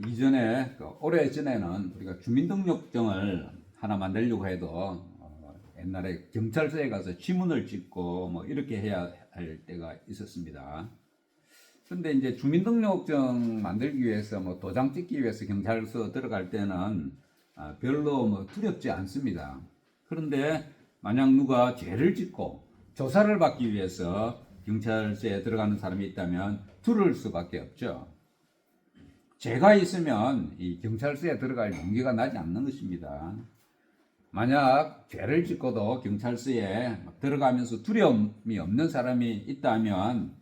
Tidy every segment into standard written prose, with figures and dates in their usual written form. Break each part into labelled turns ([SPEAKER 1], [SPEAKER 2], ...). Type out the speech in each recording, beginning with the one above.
[SPEAKER 1] 이전에 오래전에는 우리가 주민등록증을 하나 만들려고 해도 옛날에 경찰서에 가서 지문을 찍고 뭐 이렇게 해야 할 때가 있었습니다. 근데 이제 주민등록증 만들기 위해서 뭐 도장 찍기 위해서 경찰서 들어갈 때는 별로 뭐 두렵지 않습니다. 그런데 만약 누가 죄를 짓고 조사를 받기 위해서 경찰서에 들어가는 사람이 있다면 두려울 수밖에 없죠. 죄가 있으면 이 경찰서에 들어갈 용기가 나지 않는 것입니다. 만약 죄를 짓고도 경찰서에 들어가면서 두려움이 없는 사람이 있다면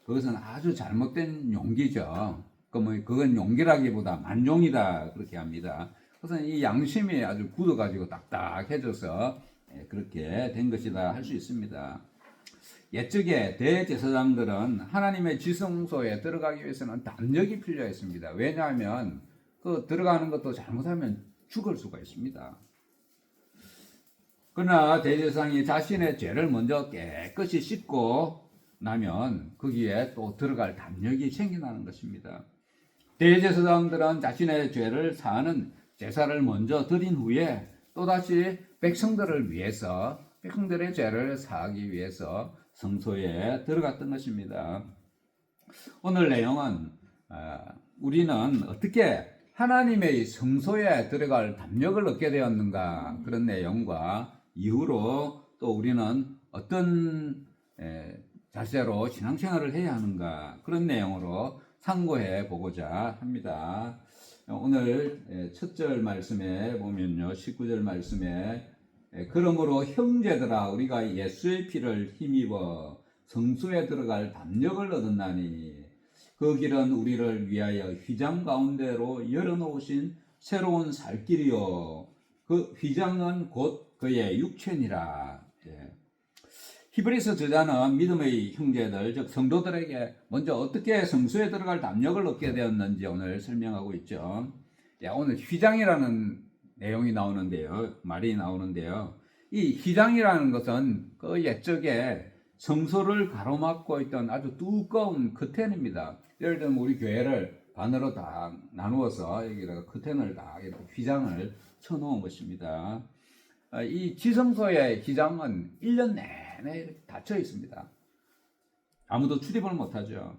[SPEAKER 1] 그것은 아주 잘못된 용기죠. 그건 용기라기보다 만용이다 그렇게 합니다. 그것은 이 양심이 아주 굳어가지고 딱딱해져서 그렇게 된 것이다 할 수 있습니다. 옛적에 대제사장들은 하나님의 지성소에 들어가기 위해서는 담력이 필요했습니다. 왜냐하면 그 들어가는 것도 잘못하면 죽을 수가 있습니다. 그러나 대제사장이 자신의 죄를 먼저 깨끗이 씻고 나면 거기에 또 들어갈 담력이 생겨나는 것입니다. 대제사장들은 자신의 죄를 사하는 제사를 먼저 드린 후에 또다시 백성들을 위해서 백성들의 죄를 사하기 위해서 성소에 들어갔던 것입니다. 오늘 내용은 우리는 어떻게 하나님의 성소에 들어갈 담력을 얻게 되었는가 그런 내용과 이후로 또 우리는 어떤 자세로 신앙생활을 해야 하는가 그런 내용으로 상고해 보고자 합니다. 오늘 첫 절 말씀에 보면요 19절 말씀에 그러므로 형제들아 우리가 예수의 피를 힘입어 성소에 들어갈 담력을 얻었나니 그 길은 우리를 위하여 휘장 가운데로 열어놓으신 새로운 살 길이요 그 휘장은 곧 그의 육체니라. 히브리서 저자는 믿음의 형제들 즉 성도들에게 먼저 어떻게 성소에 들어갈 담력을 얻게 되었는지 오늘 설명하고 있죠. 오늘 휘장이라는 내용이 나오는데요. 말이 나오는데요. 이 휘장이라는 것은 그 옛적에 성소를 가로막고 있던 아주 두꺼운 커튼입니다. 예를 들면 우리 교회를 반으로 다 나누어서 여기다가 커튼을 다 이렇게 휘장을 쳐놓은 것입니다. 이 지성소의 휘장은 1년 내내 닫혀 있습니다. 아무도 출입을 못하죠.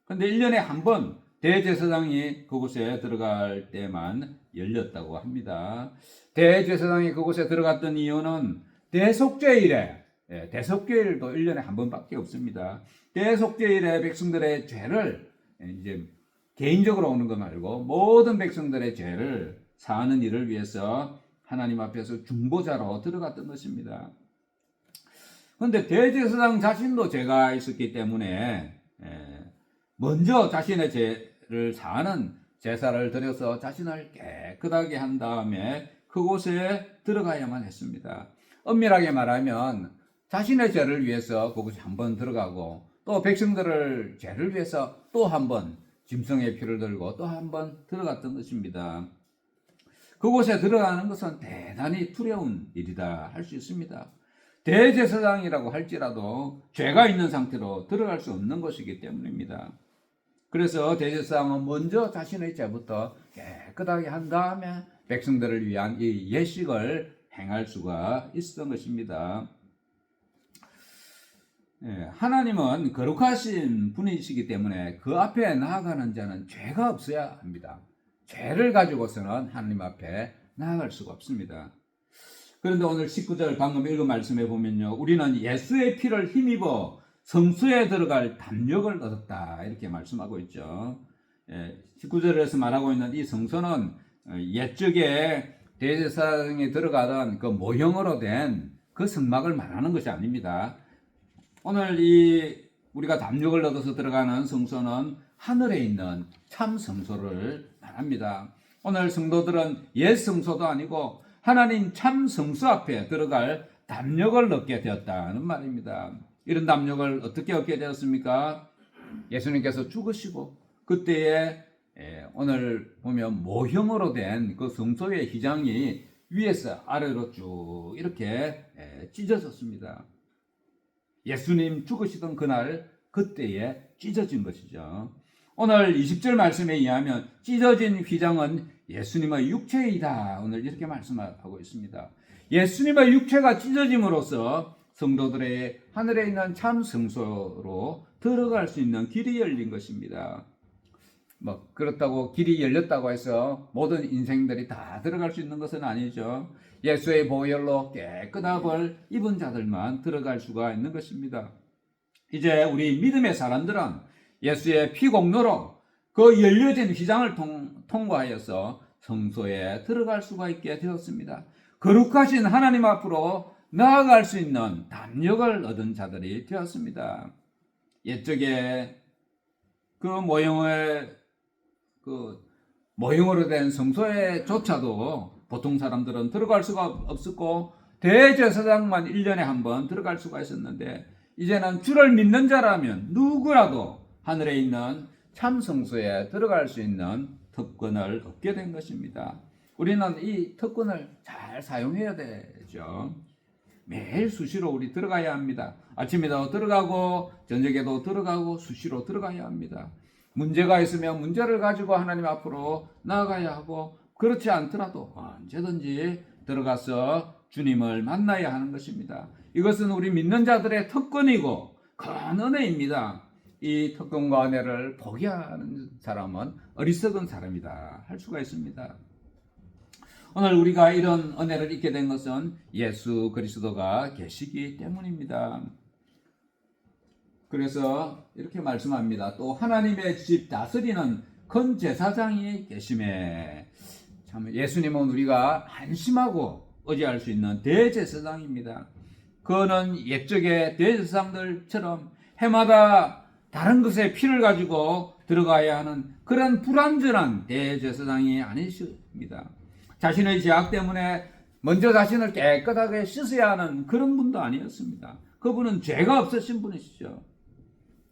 [SPEAKER 1] 그런데 1년에 한 번 대제사장이 그곳에 들어갈 때만 열렸다고 합니다. 대제사장이 그곳에 들어갔던 이유는 대속죄일에 대속죄일도 1년에 한 번밖에 없습니다. 대속죄일에 백성들의 죄를 이제 개인적으로 오는 거 말고 모든 백성들의 죄를 사하는 일을 위해서 하나님 앞에서 중보자로 들어갔던 것입니다. 그런데 대제사장 자신도 죄가 있었기 때문에 먼저 자신의 죄를 사하는 제사를 드려서 자신을 깨끗하게 한 다음에 그곳에 들어가야만 했습니다. 엄밀하게 말하면 자신의 죄를 위해서 그곳에 한번 들어가고 또 백성들을 죄를 위해서 또 한번 짐승의 피를 들고 또 한번 들어갔던 것입니다. 그곳에 들어가는 것은 대단히 두려운 일이다 할 수 있습니다. 대제사장이라고 할지라도 죄가 있는 상태로 들어갈 수 없는 것이기 때문입니다. 그래서 대제사장은 먼저 자신의 죄부터 깨끗하게 한 다음에 백성들을 위한 이 예식을 행할 수가 있었던 것입니다. 하나님은 거룩하신 분이시기 때문에 그 앞에 나아가는 자는 죄가 없어야 합니다. 죄를 가지고서는 하나님 앞에 나아갈 수가 없습니다. 그런데 오늘 19절 방금 읽은 말씀에 보면요. 우리는 예수의 피를 힘입어 성소에 들어갈 담력을 얻었다. 이렇게 말씀하고 있죠. 19절에서 말하고 있는 이 성소는 옛적에 대제사장이 들어가던 그 모형으로 된 그 성막을 말하는 것이 아닙니다. 오늘 우리가 담력을 얻어서 들어가는 성소는 하늘에 있는 참 성소를 말합니다. 오늘 성도들은 옛 성소도 아니고 하나님 참 성소 앞에 들어갈 담력을 얻게 되었다는 말입니다. 이런 담력을 어떻게 얻게 되었습니까? 예수님께서 죽으시고 그때에 오늘 보면 모형으로 된 그 성소의 휘장이 위에서 아래로 쭉 이렇게 찢어졌습니다. 예수님 죽으시던 그날 그때에 찢어진 것이죠. 오늘 20절 말씀에 의하면 찢어진 휘장은 예수님의 육체이다. 오늘 이렇게 말씀하고 있습니다. 예수님의 육체가 찢어짐으로써 성도들의 하늘에 있는 참 성소로 들어갈 수 있는 길이 열린 것입니다. 그렇다고 길이 열렸다고 해서 모든 인생들이 다 들어갈 수 있는 것은 아니죠. 예수의 보혈로 깨끗한 벌 입은 자들만 들어갈 수가 있는 것입니다. 이제 우리 믿음의 사람들은 예수의 피 공로로 그 열려진 휘장을 통과하여서 성소에 들어갈 수가 있게 되었습니다. 거룩하신 하나님 앞으로 나아갈 수 있는 담력을 얻은 자들이 되었습니다. 옛적에 그 모형으로 된 성소에조차도 보통 사람들은 들어갈 수가 없었고 대제사장만 1년에 한 번 들어갈 수가 있었는데 이제는 주를 믿는 자라면 누구라도 하늘에 있는 참 성소에 들어갈 수 있는 특권을 얻게 된 것입니다. 우리는 이 특권을 잘 사용해야 되죠. 매일 수시로 우리 들어가야 합니다. 아침에도 들어가고 저녁에도 들어가고 수시로 들어가야 합니다. 문제가 있으면 문제를 가지고 하나님 앞으로 나아가야 하고 그렇지 않더라도 언제든지 들어가서 주님을 만나야 하는 것입니다. 이것은 우리 믿는 자들의 특권이고 큰 은혜입니다. 이 특권과 은혜를 포기하는 사람은 어리석은 사람이다 할 수가 있습니다. 오늘 우리가 이런 은혜를 잊게 된 것은 예수 그리스도가 계시기 때문입니다. 그래서 이렇게 말씀합니다. 또 하나님의 집 다스리는 큰 제사장이 계심에, 참 예수님은 우리가 안심하고 의지할 수 있는 대제사장입니다. 그는 옛적의 대제사장들처럼 해마다 다른 것에 피를 가지고 들어가야 하는 그런 불완전한 대제사장이 아니십니다. 자신의 죄악 때문에 먼저 자신을 깨끗하게 씻어야 하는 그런 분도 아니었습니다. 그분은 죄가 없으신 분이시죠.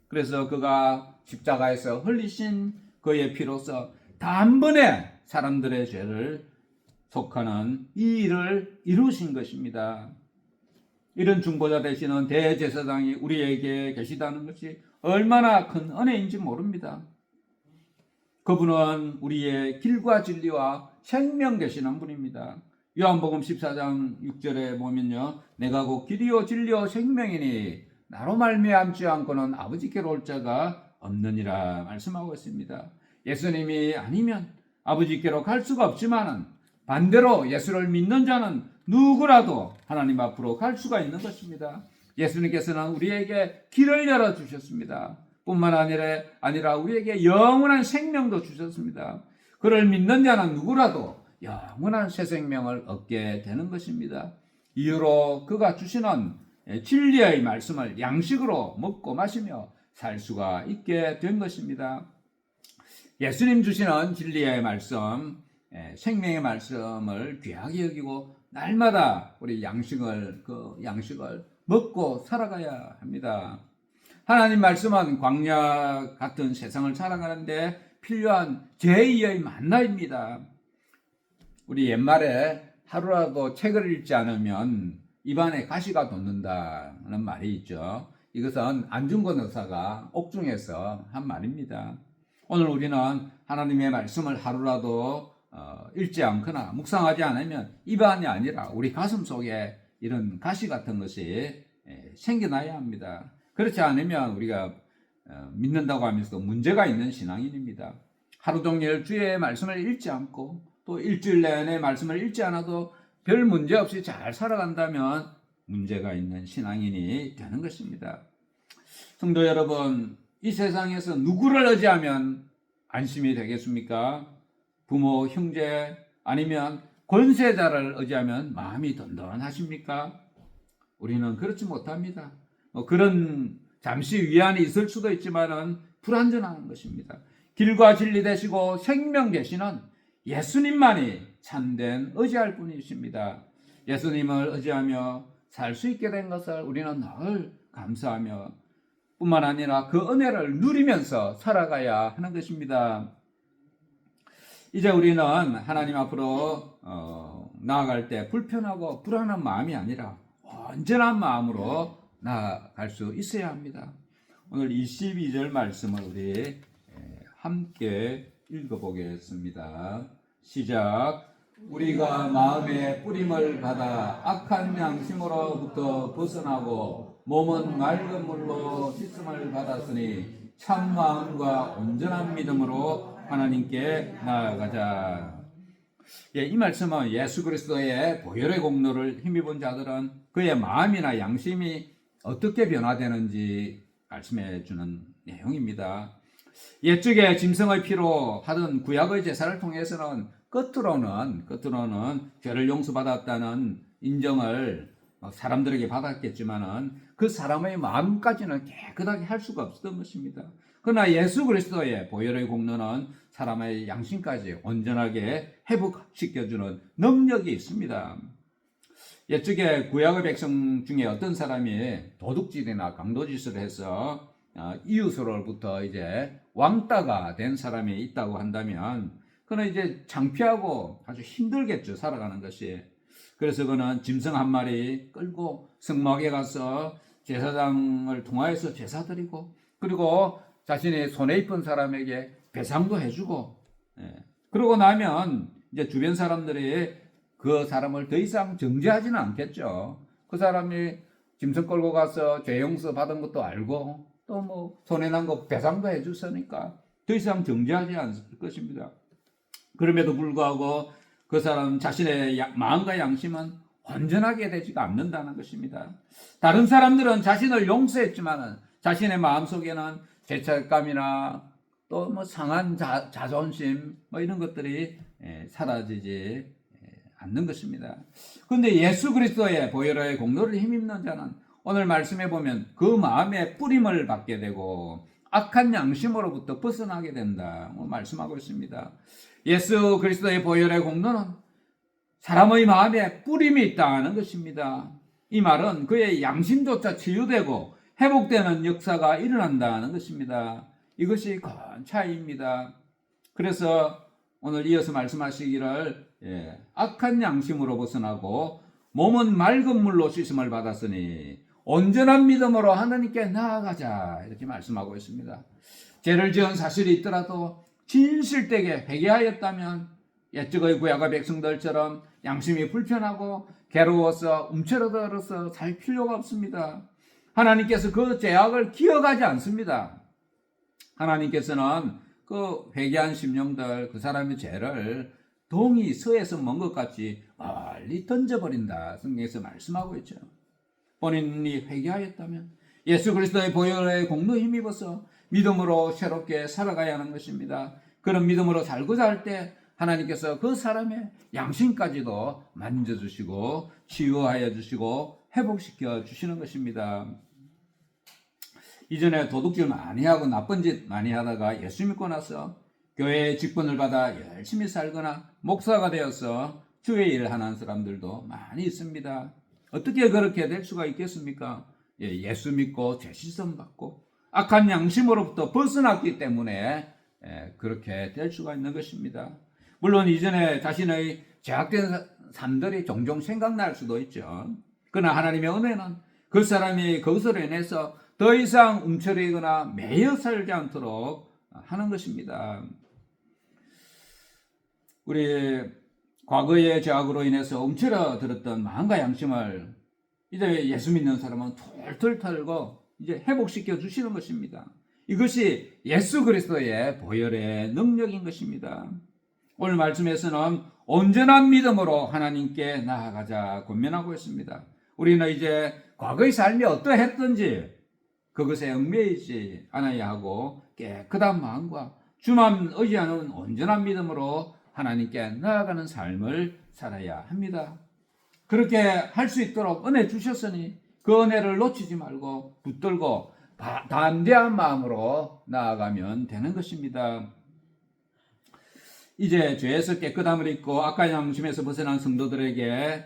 [SPEAKER 1] 그래서 그가 십자가에서 흘리신 그의 피로서 단번에 사람들의 죄를 속하는 이 일을 이루신 것입니다. 이런 중보자 되시는 대제사장이 우리에게 계시다는 것이 얼마나 큰 은혜인지 모릅니다. 그분은 우리의 길과 진리와 생명 되시는 분입니다. 요한복음 14장 6절에 보면요, 내가 곧 길이요 진리요 생명이니 나로 말미암지 않고는 아버지께로 올 자가 없느니라 말씀하고 있습니다. 예수님이 아니면 아버지께로 갈 수가 없지만은 반대로 예수를 믿는 자는 누구라도 하나님 앞으로 갈 수가 있는 것입니다. 예수님께서는 우리에게 길을 열어주셨습니다. 뿐만 아니라 우리에게 영원한 생명도 주셨습니다. 그를 믿는 자는 누구라도 영원한 새 생명을 얻게 되는 것입니다. 이후로 그가 주시는 진리의 말씀을 양식으로 먹고 마시며 살 수가 있게 된 것입니다. 예수님 주시는 진리의 말씀, 생명의 말씀을 귀하게 여기고 날마다 우리 양식을 먹고 살아가야 합니다. 하나님 말씀은 광야 같은 세상을 살아가는데 필요한 제2의 만나입니다. 우리 옛말에 하루라도 책을 읽지 않으면 입안에 가시가 돋는다는 말이 있죠. 이것은 안중근 의사가 옥중에서 한 말입니다. 오늘 우리는 하나님의 말씀을 하루라도 읽지 않거나 묵상하지 않으면 입안이 아니라 우리 가슴 속에 이런 가시 같은 것이 생겨나야 합니다. 그렇지 않으면 우리가 믿는다고 하면서도 문제가 있는 신앙인입니다. 하루 종일 주의 말씀을 읽지 않고 또 일주일 내내 말씀을 읽지 않아도 별 문제 없이 잘 살아간다면 문제가 있는 신앙인이 되는 것입니다. 성도 여러분, 이 세상에서 누구를 의지하면 안심이 되겠습니까? 부모, 형제, 아니면 권세자를 의지하면 마음이 든든하십니까? 우리는 그렇지 못합니다. 그런 잠시 위안이 있을 수도 있지만은 불완전한 것입니다. 길과 진리 되시고 생명 되시는 예수님만이 참된 의지할 분이십니다. 예수님을 의지하며 살 수 있게 된 것을 우리는 늘 감사하며 뿐만 아니라 그 은혜를 누리면서 살아가야 하는 것입니다. 이제 우리는 하나님 앞으로 나아갈 때 불편하고 불안한 마음이 아니라 온전한 마음으로 나아갈 수 있어야 합니다. 오늘 22절 말씀을 우리 함께 읽어보겠습니다. 시작. 우리가 마음의 뿌림을 받아 악한 양심으로부터 벗어나고 몸은 맑은 물로 씻음을 받았으니 참 마음과 온전한 믿음으로 하나님께 나아가자. 예, 이 말씀은 예수 그리스도의 보혈의 공로를 힘입은 자들은 그의 마음이나 양심이 어떻게 변화되는지 말씀해 주는 내용입니다. 옛적에 짐승의 피로 하던 구약의 제사를 통해서는 끝으로는 죄를 용서받았다는 인정을 사람들에게 받았겠지만은 그 사람의 마음까지는 깨끗하게 할 수가 없었던 것입니다. 그러나 예수 그리스도의 보혈의 공로는 사람의 양심까지 온전하게 회복시켜주는 능력이 있습니다. 옛적에 구약의 백성 중에 어떤 사람이 도둑질이나 강도짓을 해서 이웃으로부터 이제 왕따가 된 사람이 있다고 한다면 그는 이제 창피하고 아주 힘들겠죠, 살아가는 것이. 그래서 그는 짐승 한 마리 끌고 성막에 가서 제사장을 통하여서 제사 드리고, 그리고 자신의 손에 입은 사람에게 배상도 해주고, 그러고 나면 이제 주변 사람들이 그 사람을 더 이상 정죄하지는 않겠죠. 그 사람이 짐승 끌고 가서 죄 용서 받은 것도 알고 또 뭐 손해 난 거 배상도 해줬으니까 더 이상 정죄하지 않을 것입니다. 그럼에도 불구하고 그 사람 자신의 마음과 양심은 온전하게 되지가 않는다는 것입니다. 다른 사람들은 자신을 용서했지만 자신의 마음속에는 죄책감이나 또 뭐 상한 자존심 뭐 이런 것들이 사라지지 않는 것입니다. 그런데 예수 그리스도의 보혈의 공로를 힘입는 자는 오늘 말씀해 보면 그 마음의 뿌림을 받게 되고 악한 양심으로부터 벗어나게 된다 말씀하고 있습니다. 예수 그리스도의 보혈의 공로는 사람의 마음에 뿌림이 있다는 것입니다. 이 말은 그의 양심조차 치유되고 회복되는 역사가 일어난다는 것입니다. 이것이 큰 차이입니다. 그래서 오늘 이어서 말씀하시기를 악한 양심으로 벗어나고 몸은 맑은 물로 씻음을 받았으니 온전한 믿음으로 하나님께 나아가자 이렇게 말씀하고 있습니다. 죄를 지은 사실이 있더라도 진실되게 회개하였다면 옛적의 구약의 백성들처럼 양심이 불편하고 괴로워서 움츠러들어서 살 필요가 없습니다. 하나님께서 그 죄악을 기억하지 않습니다. 하나님께서는 그 회개한 심령들, 그 사람의 죄를 동이 서에서 먼 것 같이 멀리 던져버린다. 성경에서 말씀하고 있죠. 본인이 회개하였다면 예수 그리스도의 보혈의 공로 힘입어서 믿음으로 새롭게 살아가야 하는 것입니다. 그런 믿음으로 살고자 할 때 하나님께서 그 사람의 양심까지도 만져주시고 치유하여 주시고 회복시켜 주시는 것입니다. 이전에 도둑질 많이 하고 나쁜 짓 많이 하다가 예수 믿고 나서 교회의 직분을 받아 열심히 살거나 목사가 되어서 주의 일을 하는 사람들도 많이 있습니다. 어떻게 그렇게 될 수가 있겠습니까? 예수 믿고 죄 씻음 받고 악한 양심으로부터 벗어났기 때문에 그렇게 될 수가 있는 것입니다. 물론 이전에 자신의 죄악된 삶들이 종종 생각날 수도 있죠. 그러나 하나님의 은혜는 그 사람이 그것으로 인해서 더 이상 움츠리거나 매여 살지 않도록 하는 것입니다. 우리 과거의 죄악으로 인해서 움츠러들었던 마음과 양심을 이제 예수 믿는 사람은 툴툴 털고 이제 회복시켜 주시는 것입니다. 이것이 예수 그리스도의 보혈의 능력인 것입니다. 오늘 말씀에서는 온전한 믿음으로 하나님께 나아가자 권면하고 있습니다. 우리는 이제 과거의 삶이 어떠했든지 그것에 얽매이지 않아야 하고 깨끗한 마음과 주만 의지하는 온전한 믿음으로 하나님께 나아가는 삶을 살아야 합니다. 그렇게 할 수 있도록 은혜 주셨으니 그 은혜를 놓치지 말고 붙들고 담대한 마음으로 나아가면 되는 것입니다. 이제 죄에서 깨끗함을 입고 악한 양심에서 벗어난 성도들에게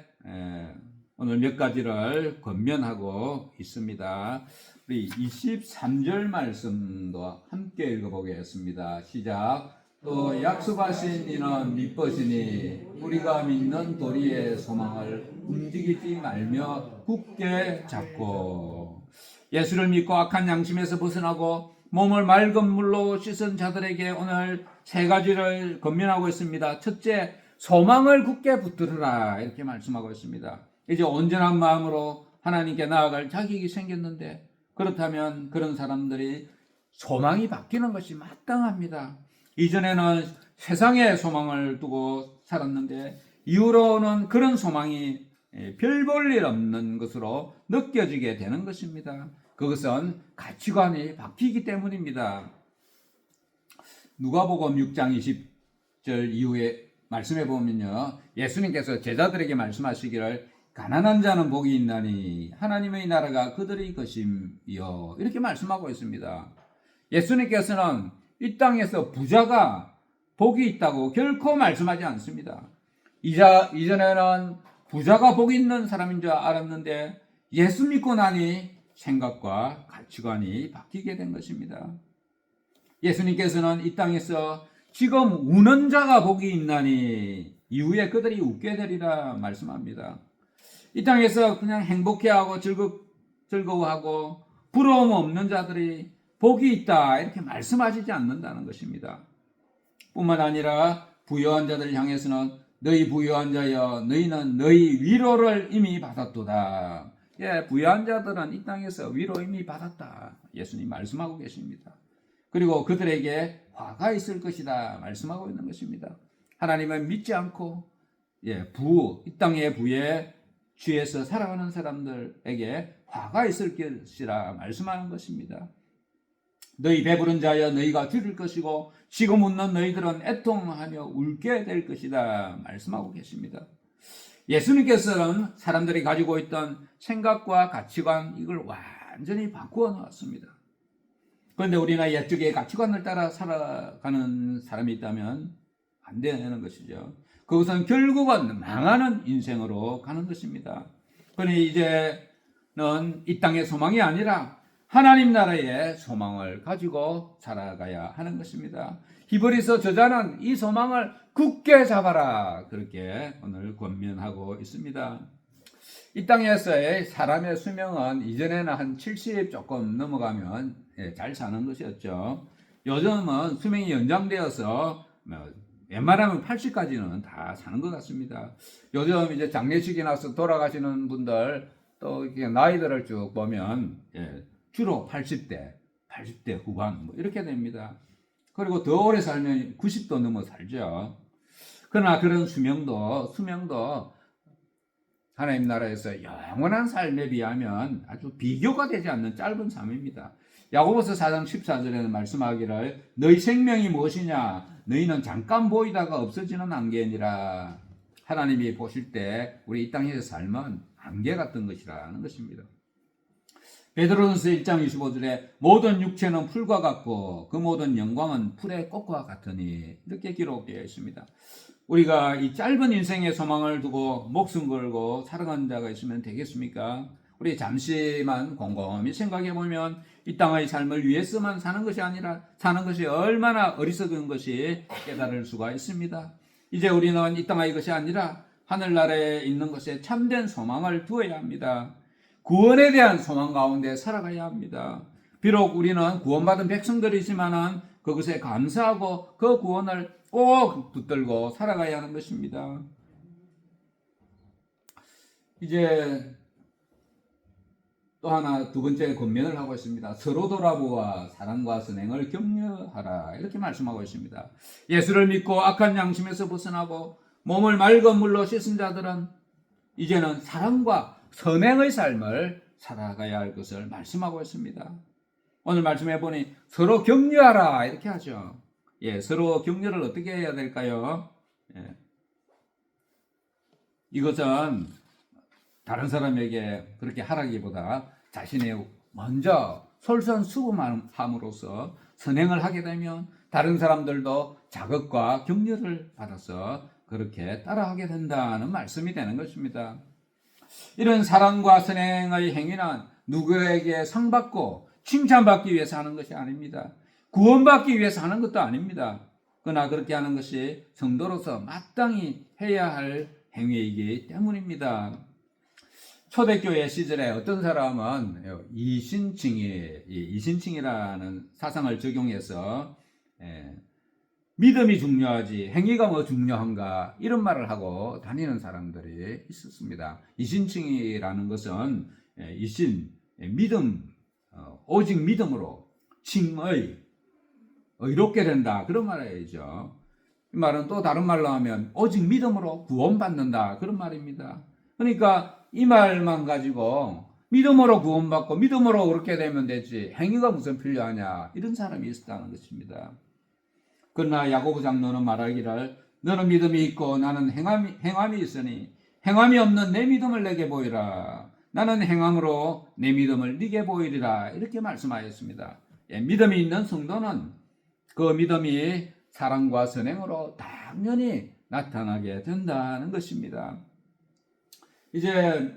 [SPEAKER 1] 오늘 몇 가지를 권면하고 있습니다. 우리 23절 말씀도 함께 읽어보겠습니다. 시작. 또 약속하신 이는 미쁘시니 우리가 믿는 도리의 소망을 움직이지 말며 굳게 잡고 예수를 믿고 악한 양심에서 벗어나고 몸을 맑은 물로 씻은 자들에게 오늘 세 가지를 권면하고 있습니다. 첫째, 소망을 굳게 붙들으라 이렇게 말씀하고 있습니다. 이제 온전한 마음으로 하나님께 나아갈 자격이 생겼는데, 그렇다면 그런 사람들이 소망이 바뀌는 것이 마땅합니다. 이전에는 세상에 소망을 두고 살았는데 이후로는 그런 소망이 별 볼 일 없는 것으로 느껴지게 되는 것입니다. 그것은 가치관이 바뀌기 때문입니다. 누가복음 6장 20절 이후에 말씀해 보면요, 예수님께서 제자들에게 말씀하시기를 가난한 자는 복이 있나니 하나님의 나라가 그들의 것임이요 이렇게 말씀하고 있습니다. 예수님께서는 이 땅에서 부자가 복이 있다고 결코 말씀하지 않습니다. 이전에는 부자가 복 있는 사람인 줄 알았는데 예수 믿고 나니 생각과 가치관이 바뀌게 된 것입니다. 예수님께서는 이 땅에서 지금 우는 자가 복이 있나니 이후에 그들이 웃게 되리라 말씀합니다. 이 땅에서 그냥 행복해하고 즐거워하고 부러움 없는 자들이 복이 있다 이렇게 말씀하시지 않는다는 것입니다. 뿐만 아니라 부유한 자들을 향해서는 너희 부유한 자여 너희는 너희 위로를 이미 받았도다. 예, 부유한 자들은 이 땅에서 위로 이미 받았다. 예수님 말씀하고 계십니다. 그리고 그들에게 화가 있을 것이다 말씀하고 있는 것입니다. 하나님은 믿지 않고 이 땅의 부에 취해서 살아가는 사람들에게 화가 있을 것이라 말씀하는 것입니다. 너희 배부른 자여 너희가 줄일 것이고 지금 웃는 너희들은 애통하며 울게 될 것이다 말씀하고 계십니다. 예수님께서는 사람들이 가지고 있던 생각과 가치관 이걸 완전히 바꾸어 놓았습니다. 그런데 우리나 옛적의 가치관을 따라 살아가는 사람이 있다면 안 되는 것이죠. 그것은 결국은 망하는 인생으로 가는 것입니다. 그러니 이제는 이 땅의 소망이 아니라 하나님 나라의 소망을 가지고 살아가야 하는 것입니다. 히브리서 저자는 이 소망을 굳게 잡아라 그렇게 오늘 권면하고 있습니다. 이 땅에서의 사람의 수명은 이전에는 한 70 조금 넘어가면 잘 사는 것이었죠. 요즘은 수명이 연장되어서 웬만하면 80까지는 다 사는 것 같습니다. 요즘 이제 장례식이 나서 돌아가시는 분들 또 이렇게 나이들을 쭉 보면 주로 80대 후반 이렇게 됩니다. 그리고 더 오래 살면 90도 넘어 살죠. 그러나 그런 수명도 하나님 나라에서 영원한 삶에 비하면 아주 비교가 되지 않는 짧은 삶입니다. 야고보서 4장 14절에는 말씀하기를 너희 생명이 무엇이냐 너희는 잠깐 보이다가 없어지는 안개니라. 하나님이 보실 때 우리 이 땅에서 삶은 안개 같은 것이라는 것입니다. 베드로전서 1장 25절에 모든 육체는 풀과 같고 그 모든 영광은 풀의 꽃과 같으니 이렇게 기록되어 있습니다. 우리가 이 짧은 인생의 소망을 두고 목숨 걸고 살아가는 자가 있으면 되겠습니까? 우리 잠시만 곰곰이 생각해 보면 이 땅의 삶을 위해서만 사는 것이 아니라 사는 것이 얼마나 어리석은 것이 깨달을 수가 있습니다. 이제 우리는 이 땅의 것이 아니라 하늘나라에 있는 것에 참된 소망을 두어야 합니다. 구원에 대한 소망 가운데 살아가야 합니다. 비록 우리는 구원받은 백성들이지만은 그것에 감사하고 그 구원을 꼭 붙들고 살아가야 하는 것입니다. 이제 또 하나 두 번째 권면을 하고 있습니다. 서로 돌아보아 사랑과 선행을 격려하라 이렇게 말씀하고 있습니다. 예수를 믿고 악한 양심에서 벗어나고 몸을 맑은 물로 씻은 자들은 이제는 사랑과 선행의 삶을 살아가야 할 것을 말씀하고 있습니다. 오늘 말씀해 보니 서로 격려하라 이렇게 하죠. 서로 격려를 어떻게 해야 될까요? 이것은 다른 사람에게 그렇게 하라기보다 자신이 먼저 솔선수범함으로써 선행을 하게 되면 다른 사람들도 자극과 격려를 받아서 그렇게 따라하게 된다는 말씀이 되는 것입니다. 이런 사랑과 선행의 행위는 누구에게 상받고 칭찬받기 위해서 하는 것이 아닙니다. 구원받기 위해서 하는 것도 아닙니다. 그러나 그렇게 하는 것이 성도로서 마땅히 해야 할 행위이기 때문입니다. 초대교회 시절에 어떤 사람은 이신칭이라는 사상을 적용해서 믿음이 중요하지 행위가 뭐 중요한가 이런 말을 하고 다니는 사람들이 있었습니다. 이신칭이라는 것은 이신, 믿음, 오직 믿음으로 의롭게 된다 그런 말이죠. 이 말은 또 다른 말로 하면 오직 믿음으로 구원받는다 그런 말입니다. 그러니까 이 말만 가지고 믿음으로 구원받고 믿음으로 그렇게 되면 되지 행위가 무슨 필요하냐 이런 사람이 있었다는 것입니다. 그러나 야고보 장로는 말하기를 너는 믿음이 있고 나는 행함이 있으니 행함이 없는 내 믿음을 내게 보이라. 나는 행함으로 내 믿음을 네게 보이리라. 이렇게 말씀하였습니다. 믿음이 있는 성도는 그 믿음이 사랑과 선행으로 당연히 나타나게 된다는 것입니다. 이제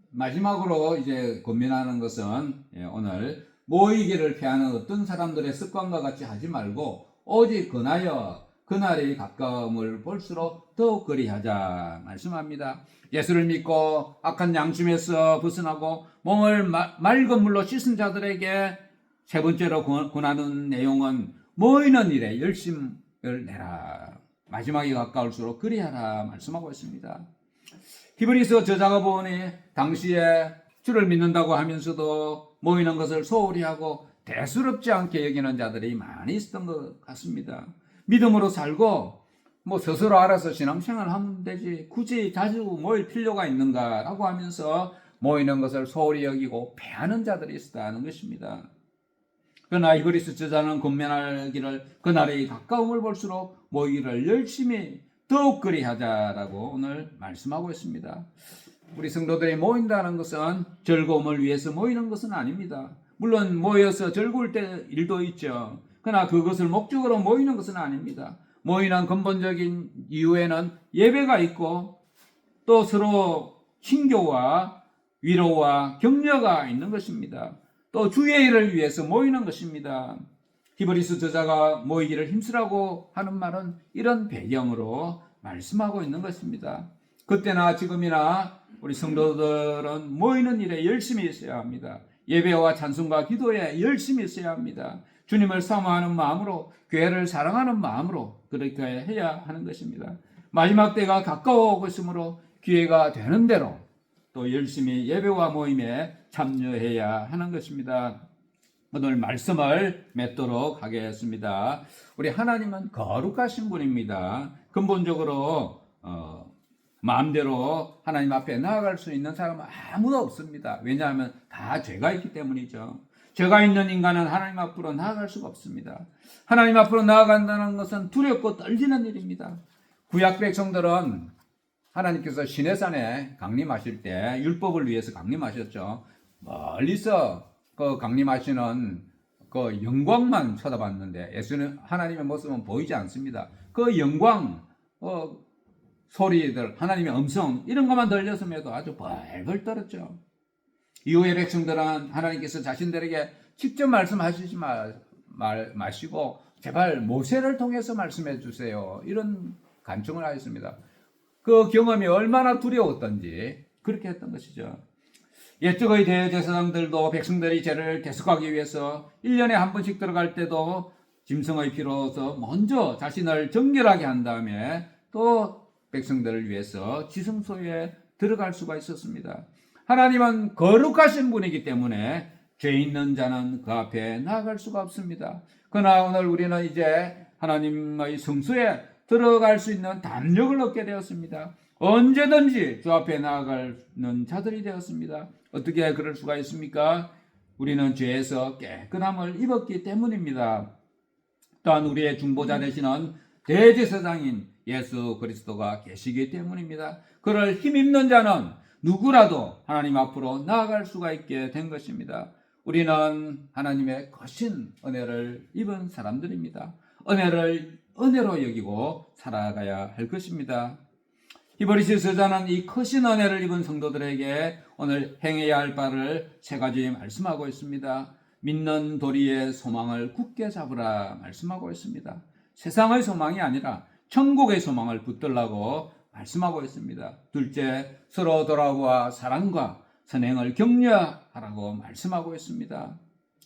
[SPEAKER 1] 마지막으로 이제 고민하는 것은 오늘 모이기를 피하는 어떤 사람들의 습관과 같이 하지 말고 오직 근하여 그날이 가까움을 볼수록 더욱 그리하자 말씀합니다. 예수를 믿고 악한 양심에서 벗어나고 몸을 맑은 물로 씻은 자들에게 세 번째로 권하는 내용은 모이는 일에 열심을 내라. 마지막이 가까울수록 그리하라 말씀하고 있습니다. 히브리서 저자가 보니 당시에 주를 믿는다고 하면서도 모이는 것을 소홀히 하고 대수롭지 않게 여기는 자들이 많이 있었던 것 같습니다. 믿음으로 살고 스스로 알아서 신앙생활 하면 되지 굳이 자주 모일 필요가 있는가라고 하면서 모이는 것을 소홀히 여기고 패하는 자들이 있었다는 것입니다. 그러나 히브리서 저자는 권면하기를 그날의 가까움을 볼수록 모이기를 열심히 더욱 그리하자라고 오늘 말씀하고 있습니다. 우리 성도들이 모인다는 것은 즐거움을 위해서 모이는 것은 아닙니다. 물론 모여서 즐거울 때 일도 있죠. 그러나 그것을 목적으로 모이는 것은 아닙니다. 모이는 근본적인 이유에는 예배가 있고 또 서로 친교와 위로와 격려가 있는 것입니다. 또 주의 일을 위해서 모이는 것입니다. 히브리서 저자가 모이기를 힘쓰라고 하는 말은 이런 배경으로 말씀하고 있는 것입니다. 그때나 지금이나 우리 성도들은 모이는 일에 열심히 있어야 합니다. 예배와 찬송과 기도에 열심히 있어야 합니다. 주님을 사모하는 마음으로 교회를 사랑하는 마음으로 그렇게 해야 하는 것입니다. 마지막 때가 가까워오고 있으므로 기회가 되는 대로 또 열심히 예배와 모임에 참여해야 하는 것입니다. 오늘 말씀을 맺도록 하겠습니다. 우리 하나님은 거룩하신 분입니다. 근본적으로 마음대로 하나님 앞에 나아갈 수 있는 사람은 아무도 없습니다. 왜냐하면 다 죄가 있기 때문이죠. 죄가 있는 인간은 하나님 앞으로 나아갈 수가 없습니다. 하나님 앞으로 나아간다는 것은 두렵고 떨리는 일입니다. 구약 백성들은 하나님께서 시내산에 강림하실 때 율법을 위해서 강림하셨죠. 멀리서 그 강림하시는 그 영광만 쳐다봤는데 예수는 하나님의 모습은 보이지 않습니다. 그 영광, 소리들, 하나님의 음성 이런 것만 들렸음에도 아주 벌벌 떨었죠. 이후의 백성들은 하나님께서 자신들에게 직접 말씀하시지 마시고 제발 모세를 통해서 말씀해 주세요. 이런 간청을 하였습니다. 그 경험이 얼마나 두려웠던지 그렇게 했던 것이죠. 옛적의 대제사장들도 백성들이 죄를 대속하기 위해서 1년에 한 번씩 들어갈 때도 짐승의 피로서 먼저 자신을 정결하게 한 다음에 또 백성들을 위해서 지성소에 들어갈 수가 있었습니다. 하나님은 거룩하신 분이기 때문에 죄 있는 자는 그 앞에 나아갈 수가 없습니다. 그러나 오늘 우리는 이제 하나님의 성소에 들어갈 수 있는 담력을 얻게 되었습니다. 언제든지 주 앞에 나아가는 자들이 되었습니다. 어떻게 그럴 수가 있습니까? 우리는 죄에서 깨끗함을 입었기 때문입니다. 또한 우리의 중보자 되시는 대제사장인 예수 그리스도가 계시기 때문입니다. 그를 힘입는 자는 누구라도 하나님 앞으로 나아갈 수가 있게 된 것입니다. 우리는 하나님의 거신 은혜를 입은 사람들입니다. 은혜를 은혜로 여기고 살아가야 할 것입니다. 히브리서 저자는 이 크신 은혜를 입은 성도들에게 오늘 행해야 할 바를 세 가지 말씀하고 있습니다. 믿는 도리의 소망을 굳게 잡으라 말씀하고 있습니다. 세상의 소망이 아니라 천국의 소망을 붙들라고 말씀하고 있습니다. 둘째, 서로 돌아와 사랑과 선행을 격려하라고 말씀하고 있습니다.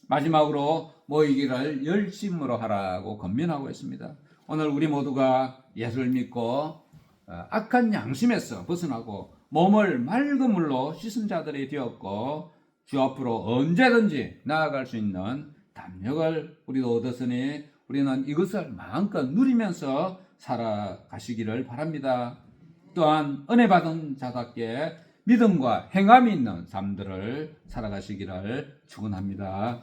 [SPEAKER 1] 마지막으로 모이기를 열심으로 하라고 권면하고 있습니다. 오늘 우리 모두가 예수를 믿고 악한 양심에서 벗어나고 몸을 맑은 물로 씻은 자들이 되었고 주 앞으로 언제든지 나아갈 수 있는 담력을 우리도 얻었으니 우리는 이것을 마음껏 누리면서 살아가시기를 바랍니다. 또한 은혜 받은 자답게 믿음과 행함이 있는 삶들을 살아가시기를 축원합니다.